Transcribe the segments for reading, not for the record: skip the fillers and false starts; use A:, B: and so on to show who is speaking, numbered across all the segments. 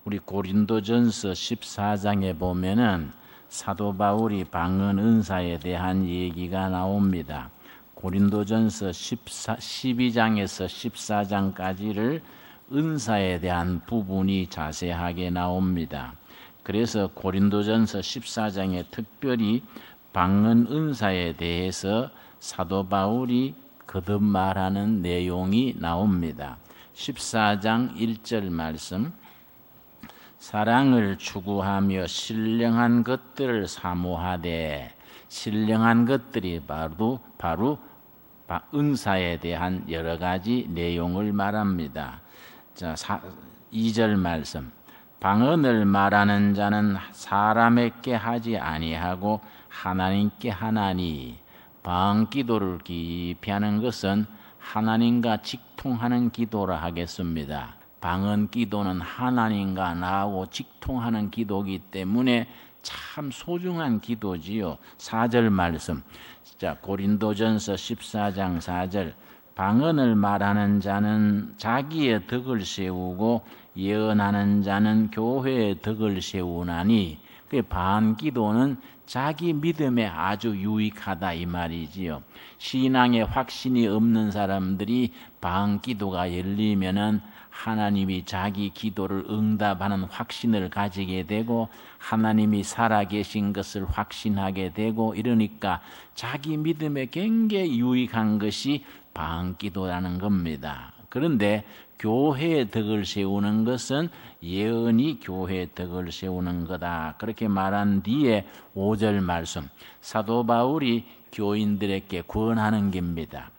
A: 우리 고린도전서 14장에 보면은 사도 바울이 방언 은사에 대한 얘기가 나옵니다. 고린도전서 12장에서 14장까지를 은사에 대한 부분이 자세하게 나옵니다. 그래서 고린도전서 14장에 특별히 방언 은사에 대해서 사도 바울이 거듭 말하는 내용이 나옵니다. 14장 1절 말씀, 사랑을 추구하며 신령한 것들을 사모하되, 신령한 것들이 바로 은사에 대한 여러 가지 내용을 말합니다. 자, 2절 말씀, 방언을 말하는 자는 사람에게 하지 아니하고 하나님께 하나니, 방언 기도를 깊이 하는 것은 하나님과 직통하는 기도라 하겠습니다. 방언 기도는 하나님과 나하고 직통하는 기도이기 때문에 참 소중한 기도지요. 4절 말씀, 자, 고린도전서 14장 4절, 방언을 말하는 자는 자기의 덕을 세우고 예언하는 자는 교회의 덕을 세우나니, 그 방언 기도는 자기 믿음에 아주 유익하다 이 말이지요. 신앙에 확신이 없는 사람들이 방언 기도가 열리면은 하나님이 자기 기도를 응답하는 확신을 가지게 되고 하나님이 살아계신 것을 확신하게 되고, 이러니까 자기 믿음에 굉장히 유익한 것이 방언 기도라는 겁니다. 그런데 교회의 덕을 세우는 것은 예언이 교회의 덕을 세우는 거다, 그렇게 말한 뒤에 5절 말씀, 사도 바울이 교인들에게 권하는 겁니다.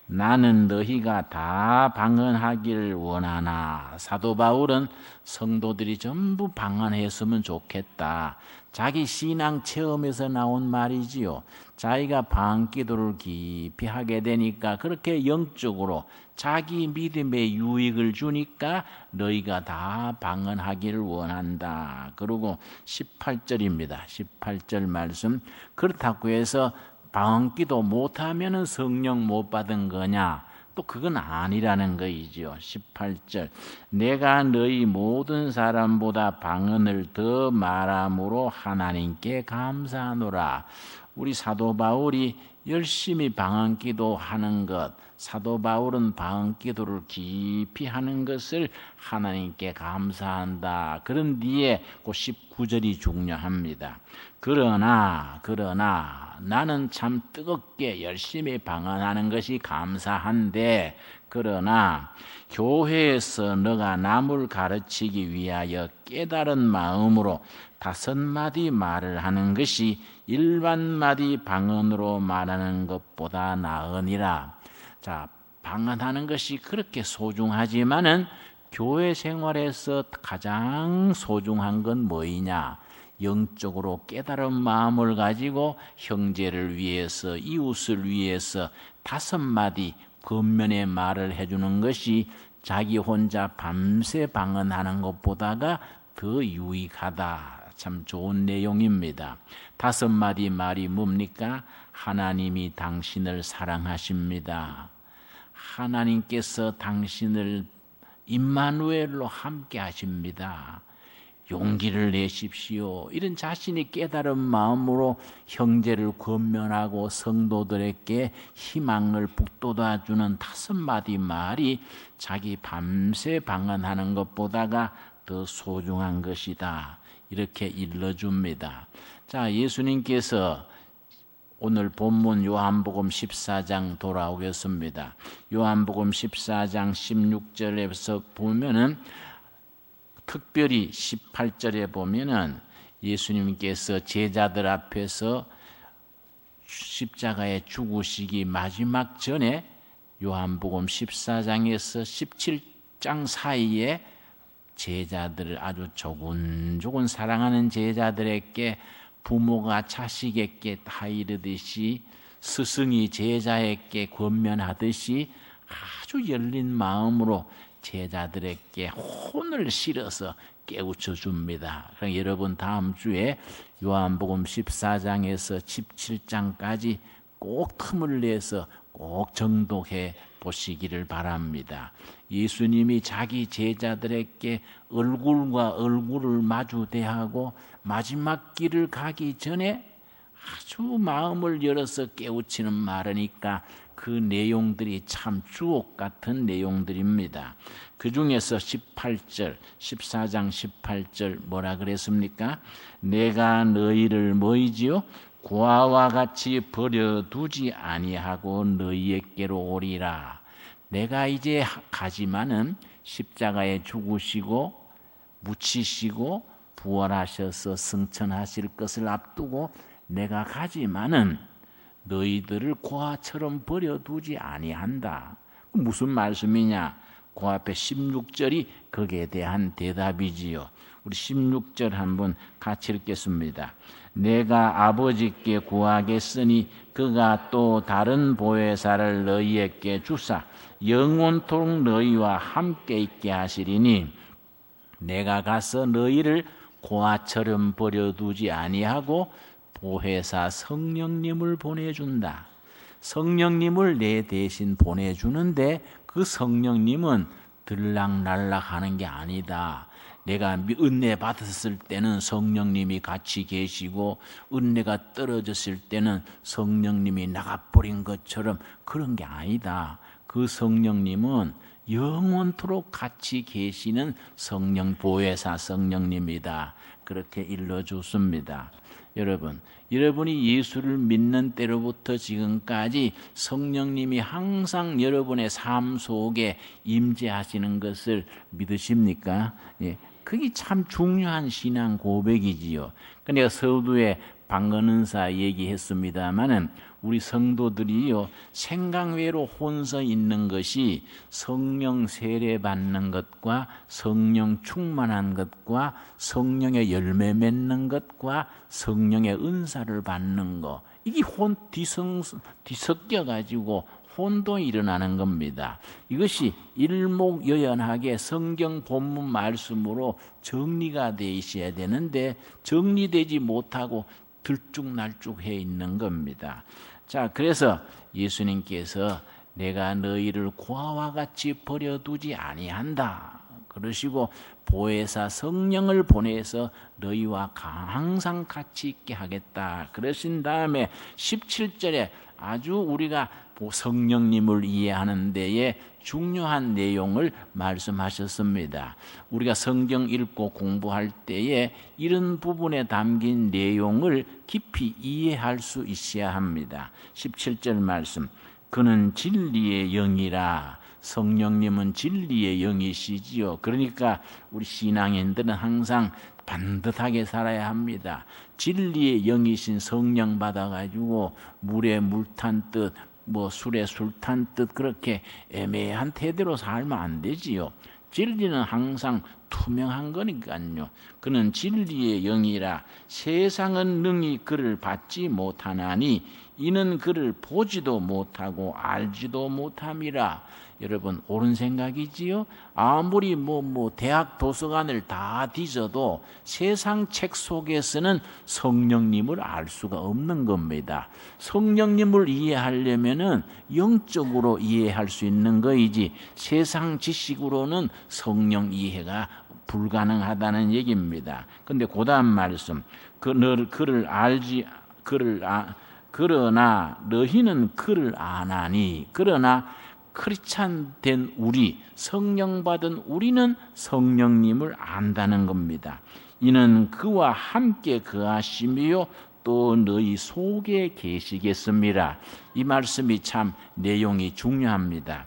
A: 나는 너희가 다 방언하기를 원하나. 사도 바울은 성도들이 전부 방언했으면 좋겠다. 자기 신앙 체험에서 나온 말이지요. 자기가 방언 기도를 깊이 하게 되니까 그렇게 영적으로 자기 믿음에 유익을 주니까 너희가 다 방언하기를 원한다. 그리고 18절입니다. 18절 말씀, 그렇다고 해서 방언 기도 못하면 성령 못 받은 거냐? 또 그건 아니라는 거이죠. 18절, 내가 너희 모든 사람보다 방언을 더 말함으로 하나님께 감사하노라. 우리 사도 바울이 열심히 방언 기도하는 것, 사도 바울은 방언 기도를 깊이 하는 것을 하나님께 감사한다. 그런 뒤에 그 19절이 중요합니다. 그러나 나는 참 뜨겁게 열심히 방언하는 것이 감사한데, 그러나 교회에서 너가 남을 가르치기 위하여 깨달은 마음으로 5마디 말을 하는 것이 일반마디 방언으로 말하는 것보다 나으니라. 자, 방언하는 것이 그렇게 소중하지만은 교회 생활에서 가장 소중한 건 뭐이냐? 영적으로 깨달은 마음을 가지고 형제를 위해서, 이웃을 위해서 5마디 겉면의 말을 해주는 것이 자기 혼자 밤새 방언하는 것보다가 더 유익하다. 참 좋은 내용입니다. 5마디 말이 뭡니까? 하나님이 당신을 사랑하십니다. 하나님께서 당신을 임마누엘로 함께 하십니다. 용기를 내십시오. 이런 자신이 깨달은 마음으로 형제를 권면하고 성도들에게 희망을 북돋아주는 5마디 말이 자기 밤새 방언하는 것보다가 더 소중한 것이다. 이렇게 일러줍니다. 자, 예수님께서 오늘 본문 요한복음 14장 돌아오겠습니다. 요한복음 14장 16절에서 보면은, 특별히 18절에 보면은 예수님께서 제자들 앞에서 십자가에 죽으시기 마지막 전에 요한복음 14장에서 17장 사이에 제자들을 아주 조곤조곤 사랑하는 제자들에게 부모가 자식에게 다 이르듯이, 스승이 제자에게 권면하듯이 아주 열린 마음으로 제자들에게 혼을 실어서 깨우쳐 줍니다. 그럼 여러분 다음 주에 요한복음 14장에서 17장까지 꼭 틈을 내서 꼭 정독해 보시기를 바랍니다. 예수님이 자기 제자들에게 얼굴과 얼굴을 마주 대하고 마지막 길을 가기 전에 아주 마음을 열어서 깨우치는 말이니까 그 내용들이 참 주옥 같은 내용들입니다. 그 중에서 18절, 14장 18절 뭐라 그랬습니까? 내가 너희를 뭐이지요? 고아와 같이 버려두지 아니하고 너희에게로 오리라. 내가 이제 가지만은 십자가에 죽으시고 묻히시고 부활하셔서 승천하실 것을 앞두고 내가 가지만은 너희들을 고아처럼 버려두지 아니한다. 무슨 말씀이냐? 그 앞에 16절이 거기에 대한 대답이지요. 우리 16절 한번 같이 읽겠습니다. 내가 아버지께 구하겠으니 그가 또 다른 보혜사를 너희에게 주사 영원토록 너희와 함께 있게 하시리니 내가 가서 너희를 고아처럼 버려두지 아니하고 보혜사 성령님을 보내준다. 성령님을 내 대신 보내주는데 그 성령님은 들락날락 하는 게 아니다. 내가 은혜 받았을 때는 성령님이 같이 계시고 은혜가 떨어졌을 때는 성령님이 나가버린 것처럼 그런 게 아니다. 그 성령님은 영원토록 같이 계시는 성령 보혜사 성령님이다. 그렇게 일러줬습니다. 여러분이 예수를 믿는 때로부터 지금까지 성령님이 항상 여러분의 삶 속에 임재하시는 것을 믿으십니까? 예, 그게 참 중요한 신앙 고백이지요. 그러니까 서두에 방언은사 얘기했습니다마는 우리 성도들이요 생각외로 혼서 있는 것이 성령 세례 받는 것과 성령 충만한 것과 성령의 열매 맺는 것과 성령의 은사를 받는 것 이게 뒤섞여 가지고 혼도 일어나는 겁니다. 이것이 일목요연하게 성경 본문 말씀으로 정리가 되어 있어야 되는데 정리되지 못하고 들쭉날쭉해 있는 겁니다. 자, 그래서 예수님께서 내가 너희를 고아와 같이 버려두지 아니한다. 그러시고 보혜사 성령을 보내서 너희와 항상 같이 있게 하겠다. 그러신 다음에 17절에 아주 우리가 성령님을 이해하는 데에 중요한 내용을 말씀하셨습니다. 우리가 성경 읽고 공부할 때에 이런 부분에 담긴 내용을 깊이 이해할 수 있어야 합니다. 17절 말씀 그는 진리의 영이라 성령님은 진리의 영이시지요. 그러니까 우리 신앙인들은 항상 반듯하게 살아야 합니다. 진리의 영이신 성령 받아가지고 물에 물 탄 뜻 술에 술 탄 뜻 그렇게 애매한 태도로 살면 안 되지요. 진리는 항상 투명한 거니까요. 그는 진리의 영이라 세상은 능히 그를 받지 못하나니 이는 그를 보지도 못하고 알지도 못함이라. 여러분 옳은 생각이지요? 아무리 대학 도서관을 다 뒤져도 세상 책 속에서는 성령님을 알 수가 없는 겁니다. 성령님을 이해하려면은 영적으로 이해할 수 있는 거이지 세상 지식으로는 성령 이해가 불가능하다는 얘기입니다. 근데 그다음 말씀 그러나 너희는 그를 아나니 그러나 크리스찬 된 우리 성령 받은 우리는 성령님을 안다는 겁니다. 이는 그와 함께 거하심이요 또 너희 속에 계시겠습니다. 이 말씀이 참 내용이 중요합니다.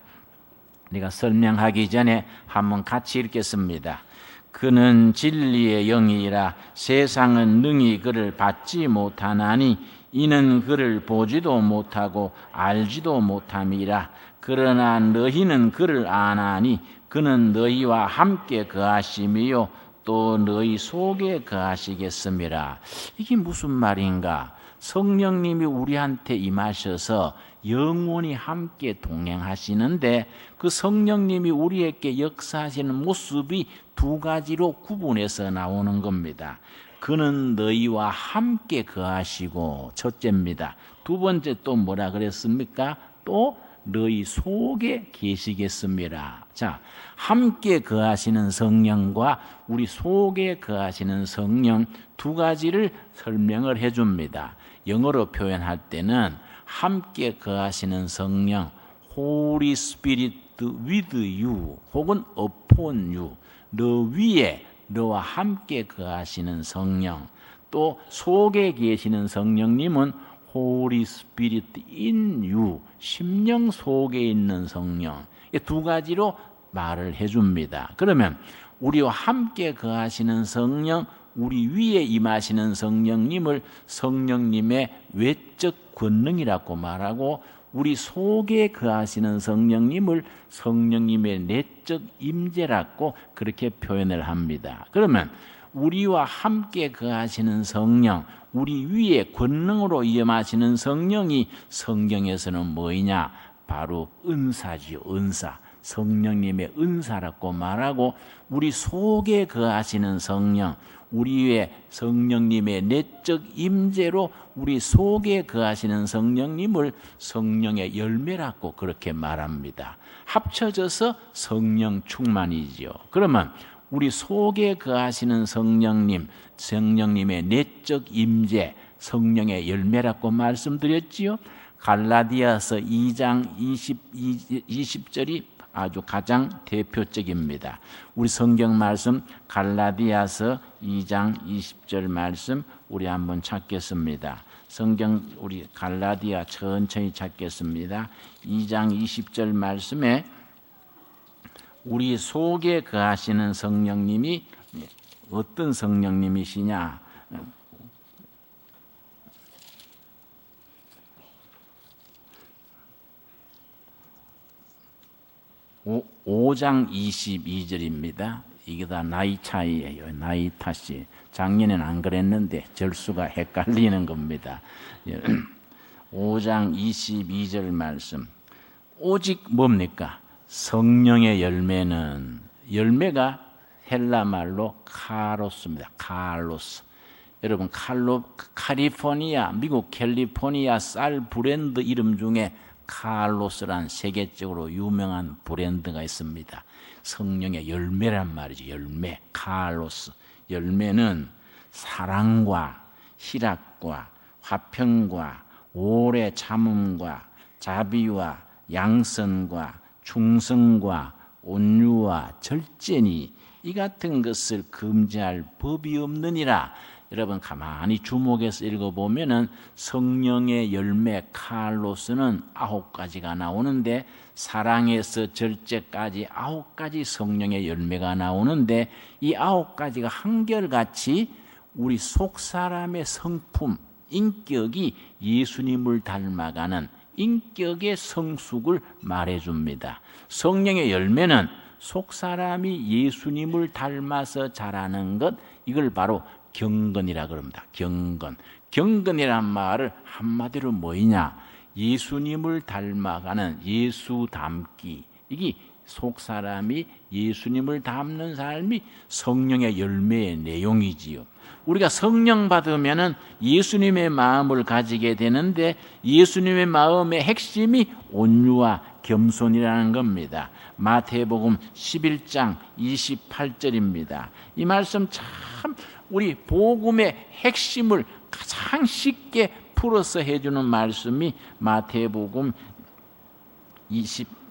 A: 내가 설명하기 전에 한번 같이 읽겠습니다. 그는 진리의 영이라 세상은 능히 그를 받지 못하나니 이는 그를 보지도 못하고 알지도 못함이라. 그러나 너희는 그를 아나니 그는 너희와 함께 거하심이요 또 너희 속에 거하시겠습니다. 이게 무슨 말인가? 성령님이 우리한테 임하셔서 영원히 함께 동행하시는데 그 성령님이 우리에게 역사하시는 모습이 두 가지로 구분해서 나오는 겁니다. 그는 너희와 함께 거하시고 첫째입니다. 두 번째 또 뭐라 그랬습니까? 또 너희 속에 계시겠습니다. 자, 함께 거하시는 성령과 우리 속에 거하시는 성령 두 가지를 설명을 해줍니다. 영어로 표현할 때는 함께 거하시는 성령 Holy Spirit with you 혹은 upon you 너 위에 너와 함께 거하시는 성령 또 속에 계시는 성령님은 Holy Spirit in you 심령 속에 있는 성령 이 두 가지로 말을 해줍니다. 그러면 우리와 함께 거하시는 성령 우리 위에 임하시는 성령님을 성령님의 외적 권능이라고 말하고 우리 속에 거하시는 성령님을 성령님의 내적 임재라고 그렇게 표현을 합니다. 그러면 우리와 함께 거하시는 성령, 우리 위에 권능으로 임하시는 성령이 성경에서는 뭐이냐? 바로 은사지요. 은사. 성령님의 은사라고 말하고 우리 속에 거하시는 성령, 우리 위에 성령님의 내적 임재로 우리 속에 거하시는 성령님을 성령의 열매라고 그렇게 말합니다. 합쳐져서 성령 충만이지요. 그러면 우리 속에 거하시는 성령님, 성령님의 내적 임재, 성령의 열매라고 말씀드렸지요. 갈라디아서 2장 20절이 아주 가장 대표적입니다. 우리 성경 말씀 갈라디아서 2장 20절 말씀 우리 한번 찾겠습니다. 성경 우리 갈라디아 천천히 찾겠습니다. 2장 20절 말씀에 우리 속에 거하시는 성령님이 어떤 성령님이시냐? 5장 22절입니다. 이게 다 나이 차이예요. 나이 탓이. 작년에는 안 그랬는데 절수가 헷갈리는 겁니다. 5장 22절 말씀. 오직 뭡니까? 성령의 열매는 열매가 헬라 말로 카로스입니다. 카로스. 여러분 칼리포니아 미국 캘리포니아 쌀 브랜드 이름 중에 칼로스란 세계적으로 유명한 브랜드가 있습니다. 성령의 열매란 말이죠. 열매, 칼로스. 열매는 사랑과 희락과 화평과 오래 참음과 자비와 양선과 충성과 온유와 절제니 이 같은 것을 금지할 법이 없느니라. 여러분 가만히 주목해서 읽어보면은 성령의 열매 칼로스는 9가지가 나오는데 사랑에서 절제까지 9가지 성령의 열매가 나오는데 이 9가지가 한결같이 우리 속사람의 성품, 인격이 예수님을 닮아가는 인격의 성숙을 말해줍니다. 성령의 열매는 속사람이 예수님을 닮아서 자라는 것 이걸 바로 경건이라 그럽니다. 경건. 경건이란 말을 한마디로 뭐이냐? 예수님을 닮아가는 예수 닮기. 이게 속사람이 예수님을 닮는 삶이 성령의 열매의 내용이지요. 우리가 성령 받으면은 예수님의 마음을 가지게 되는데 예수님의 마음의 핵심이 온유와 겸손이라는 겁니다. 마태복음 11장 28절입니다. 이 말씀 참 우리 복음의 핵심을 가장 쉽게 풀어서 해주는 말씀이 마태복음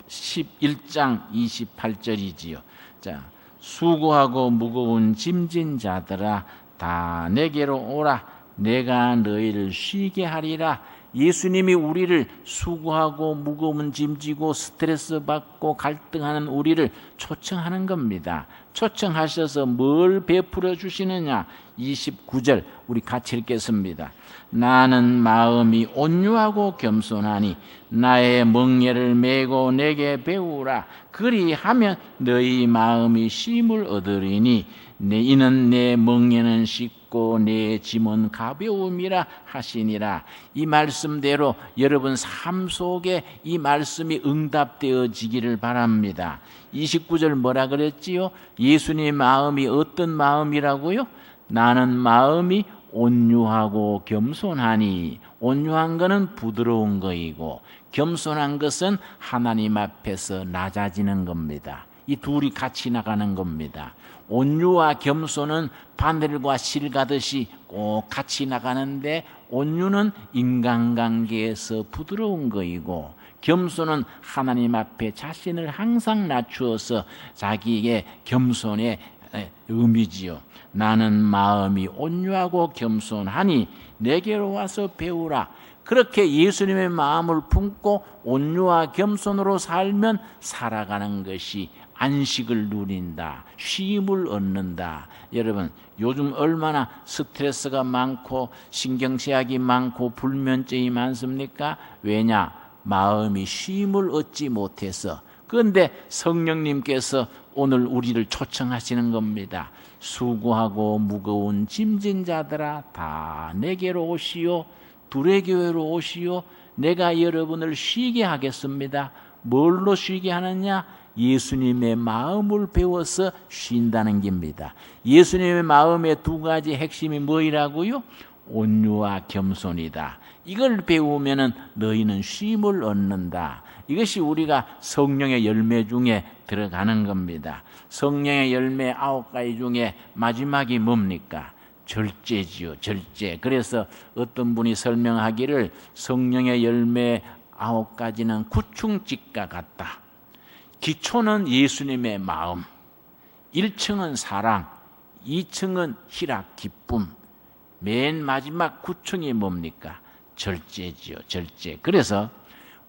A: 11장 28절이지요. 자, 수고하고 무거운 짐진 자들아 다 내게로 오라 내가 너희를 쉬게 하리라. 예수님이 우리를 수고하고 무거운 짐지고 스트레스 받고 갈등하는 우리를 초청하는 겁니다. 초청하셔서 뭘 베풀어 주시느냐? 29절 우리 같이 읽겠습니다. 나는 마음이 온유하고 겸손하니 나의 멍에를 메고 내게 배우라. 그리하면 너희 마음이 쉼을 얻으리니 이는 내 멍에는 쉽고 내 짐은 가벼움이라 하시니라. 이 말씀대로 여러분 삶 속에 이 말씀이 응답되어지기를 바랍니다. 29절 뭐라 그랬지요? 예수님의 마음이 어떤 마음이라고요? 나는 마음이 온유하고 겸손하니. 온유한 것은 부드러운 것이고 겸손한 것은 하나님 앞에서 낮아지는 겁니다. 이 둘이 같이 나가는 겁니다. 온유와 겸손은 바늘과 실 가듯이 꼭 같이 나가는데, 온유는 인간관계에서 부드러운 것이고 겸손은 하나님 앞에 자신을 항상 낮추어서 자기의 겸손의 의미지요. 나는 마음이 온유하고 겸손하니 내게로 와서 배우라. 그렇게 예수님의 마음을 품고 온유와 겸손으로 살면 살아가는 것이 안식을 누린다, 쉼을 얻는다. 여러분, 요즘 얼마나 스트레스가 많고 신경제약이 많고 불면증이 많습니까? 왜냐? 마음이 쉼을 얻지 못해서. 그런데 성령님께서 오늘 우리를 초청하시는 겁니다. 수고하고 무거운 짐진 자들아 다 내게로 오시오. 둘의 교회로 오시오. 내가 여러분을 쉬게 하겠습니다. 뭘로 쉬게 하느냐? 예수님의 마음을 배워서 쉰다는 겁니다. 예수님의 마음의 두 가지 핵심이 뭐이라고요? 온유와 겸손이다. 이걸 배우면은 너희는 쉼을 얻는다. 이것이 우리가 성령의 열매 중에 들어가는 겁니다. 성령의 열매 9가지 중에 마지막이 뭡니까? 절제지요, 절제. 그래서 어떤 분이 설명하기를 성령의 열매 9가지는 구충집과 같다. 기초는 예수님의 마음, 1층은 사랑, 2층은 희락, 기쁨, 맨 마지막 9층이 뭡니까? 절제지요, 절제. 그래서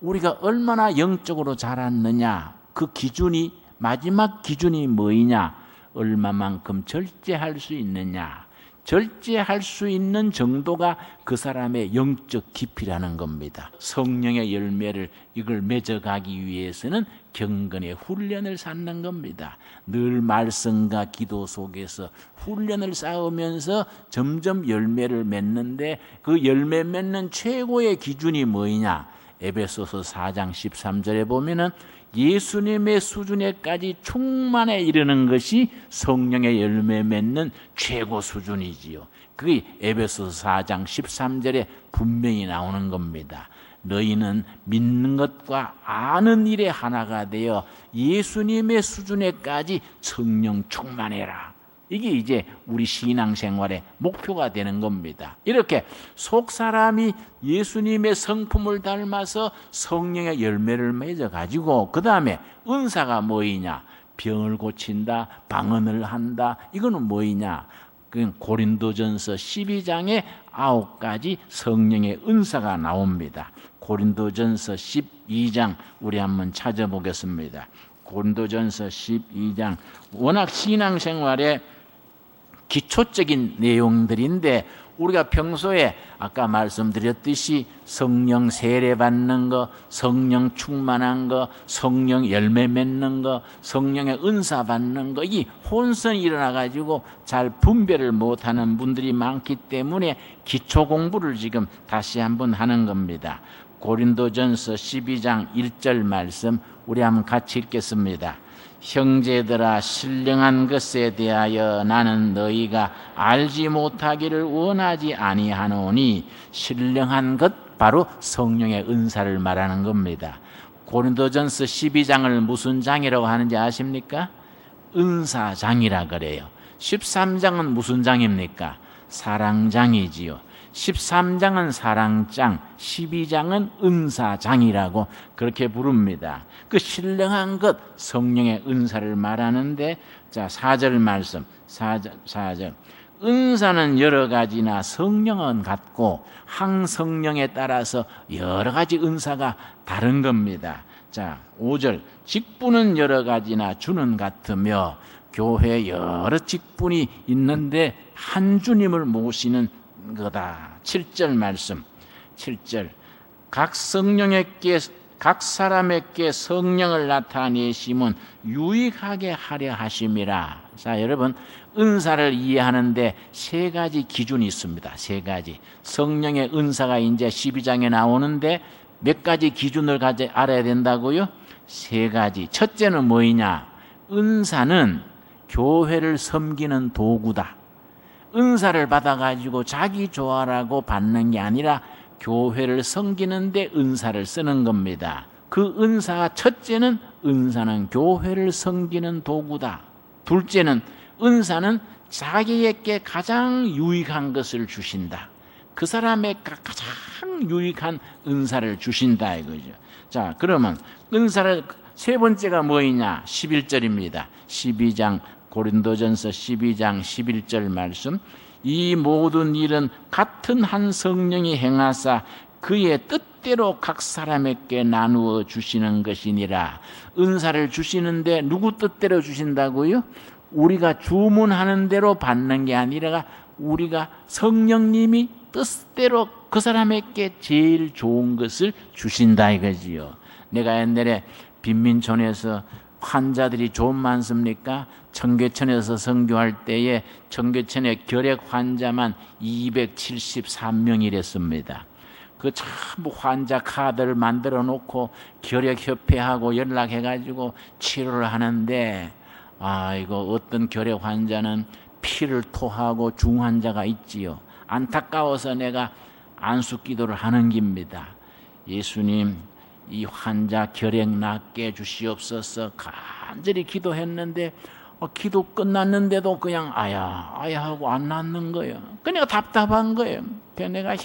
A: 우리가 얼마나 영적으로 자랐느냐, 그 기준이, 마지막 기준이 뭐이냐? 얼마만큼 절제할 수 있느냐? 절제할 수 있는 정도가 그 사람의 영적 깊이라는 겁니다. 성령의 열매를 이걸 맺어가기 위해서는 경건의 훈련을 쌓는 겁니다. 늘 말씀과 기도 속에서 훈련을 쌓으면서 점점 열매를 맺는데, 그 열매 맺는 최고의 기준이 뭐이냐? 에베소서 4장 13절에 보면은 예수님의 수준에까지 충만해 이르는 것이 성령의 열매 맺는 최고 수준이지요. 그게 에베소서 4장 13절에 분명히 나오는 겁니다. 너희는 믿는 것과 아는 일에 하나가 되어 예수님의 수준에까지 성령 충만해라. 이게 이제 우리 신앙생활의 목표가 되는 겁니다. 이렇게 속사람이 예수님의 성품을 닮아서 성령의 열매를 맺어가지고, 그 다음에 은사가 뭐이냐? 병을 고친다, 방언을 한다. 이거는 뭐이냐? 고린도전서 12장에 9가지 성령의 은사가 나옵니다. 고린도전서 12장 우리 한번 찾아보겠습니다. 고린도전서 12장, 워낙 신앙생활에 기초적인 내용들인데, 우리가 평소에 아까 말씀드렸듯이 성령 세례 받는 거, 성령 충만한 거, 성령 열매 맺는 거, 성령의 은사 받는 거, 이 혼선이 일어나 가지고 잘 분별을 못하는 분들이 많기 때문에 기초 공부를 지금 다시 한번 하는 겁니다. 고린도전서 12장 1절 말씀 우리 한번 같이 읽겠습니다. 형제들아, 신령한 것에 대하여 나는 너희가 알지 못하기를 원하지 아니하노니. 신령한 것, 바로 성령의 은사를 말하는 겁니다. 고린도전서 12장을 무슨 장이라고 하는지 아십니까? 은사장이라 그래요. 13장은 무슨 장입니까? 사랑장이지요. 13장은 사랑장, 12장은 은사장이라고 그렇게 부릅니다. 그 신령한 것, 성령의 은사를 말하는데, 자, 4절 말씀, 4절. 은사는 여러 가지나 성령은 같고 항성령에 따라서 여러 가지 은사가 다른 겁니다. 자, 5절. 직분은 여러 가지나 주는 같으며, 교회에 여러 직분이 있는데 한 주님을 모시는 거다. 7절 말씀, 7절. 각 사람에게 성령을 나타내심은 유익하게 하려 하심이라. 자, 여러분, 은사를 이해하는데 세 가지 기준이 있습니다. 세 가지. 성령의 은사가 이제 12장에 나오는데 몇 가지 기준을 알아야 된다고요? 세 가지. 첫째는 뭐이냐? 은사는 교회를 섬기는 도구다. 은사를 받아가지고 자기 좋아라고 받는 게 아니라 교회를 섬기는데 은사를 쓰는 겁니다. 그 은사, 첫째는 은사는 교회를 섬기는 도구다. 둘째는 은사는 자기에게 가장 유익한 것을 주신다. 그 사람에게 가장 유익한 은사를 주신다 이거죠. 자, 그러면 은사를 세 번째가 뭐이냐? 11절입니다. 12장 고린도전서 12장 11절 말씀. 이 모든 일은 같은 한 성령이 행하사 그의 뜻대로 각 사람에게 나누어 주시는 것이니라. 은사를 주시는데 누구 뜻대로 주신다고요? 우리가 주문하는 대로 받는 게 아니라 우리가 성령님이 뜻대로 그 사람에게 제일 좋은 것을 주신다 이거지요. 내가 옛날에 빈민촌에서 환자들이 좀 많습니까? 청계천에서 선교할 때에 청계천에 결핵 환자만 273명이랬습니다. 그 참 환자 카드를 만들어 놓고 결핵협회하고 연락해가지고 치료를 하는데, 이거 어떤 결핵 환자는 피를 토하고 중환자가 있지요. 안타까워서 내가 안수 기도를 하는 겁니다. 예수님, 이 환자 결핵 낫게 해주시옵소서. 간절히 기도했는데 기도 끝났는데도 그냥 아야 하고 안 낫는 거예요. 그러니까 답답한 거예요. 그래서 내가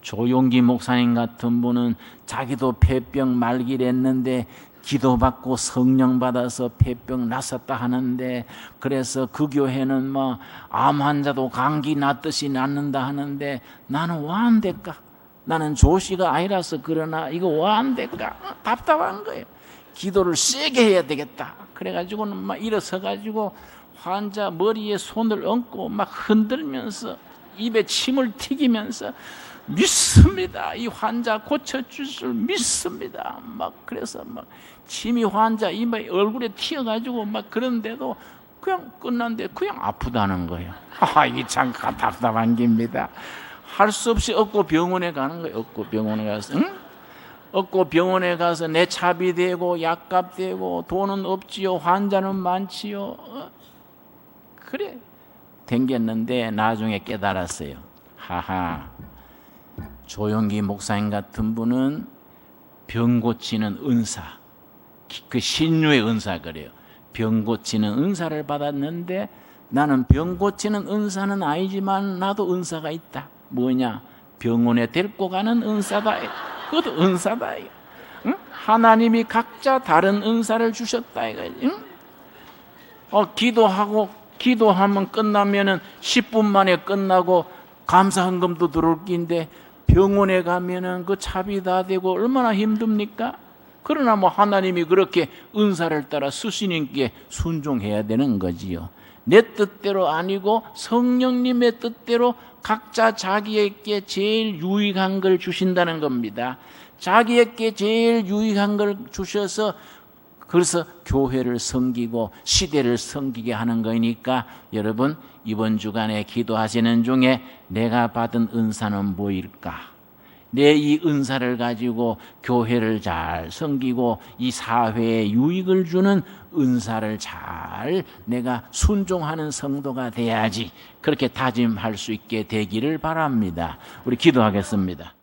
A: 조용기 목사님 같은 분은 자기도 폐병 말기랬는데 기도받고 성령 받아서 폐병 낫었다 하는데, 그래서 그 교회는 암 환자도 감기 낫듯이 낫는다 하는데 나는 왜 안 될까? 나는 조시가 아니라서 그러나 이거 왜 안 될까? 답답한 거예요. 기도를 세게 해야 되겠다. 그래가지고는 막 일어서가지고 환자 머리에 손을 얹고 막 흔들면서 입에 침을 튀기면서 믿습니다. 이 환자 고쳐줄 줄 믿습니다. 그래서 침이 환자 입에 얼굴에 튀어가지고 그런데도 그냥 끝났는데 그냥 아프다는 거예요. 이게 참 답답한 겁니다. 할 수 없이 얻고 병원에 가는 거예요. 얻고 병원에 가서, 얻고 병원에 가서 내 차비 되고 약값 되고 돈은 없지요. 환자는 많지요. 그래 댕겼는데 나중에 깨달았어요. 조용기 목사님 같은 분은 병 고치는 은사, 그 신유의 은사 그래요. 병 고치는 은사를 받았는데 나는 병 고치는 은사는 아니지만 나도 은사가 있다. 뭐냐? 병원에 데리고 가는 은사다. 그것도 은사다. 응? 하나님이 각자 다른 은사를 주셨다. 응? 기도하면 끝나면은 10분 만에 끝나고 감사헌금도 들어올 긴데 병원에 가면은 그 차비 다 되고 얼마나 힘듭니까? 그러나 하나님이 그렇게 은사를 따라 스승님께 순종해야 되는 거지요. 내 뜻대로 아니고 성령님의 뜻대로 각자 자기에게 제일 유익한 걸 주신다는 겁니다. 자기에게 제일 유익한 걸 주셔서 그래서 교회를 섬기고 시대를 섬기게 하는 거니까 여러분 이번 주간에 기도하시는 중에 내가 받은 은사는 뭐일까? 내 이 은사를 가지고 교회를 잘 섬기고 이 사회에 유익을 주는 은사를 잘 내가 순종하는 성도가 돼야지, 그렇게 다짐할 수 있게 되기를 바랍니다. 우리 기도하겠습니다.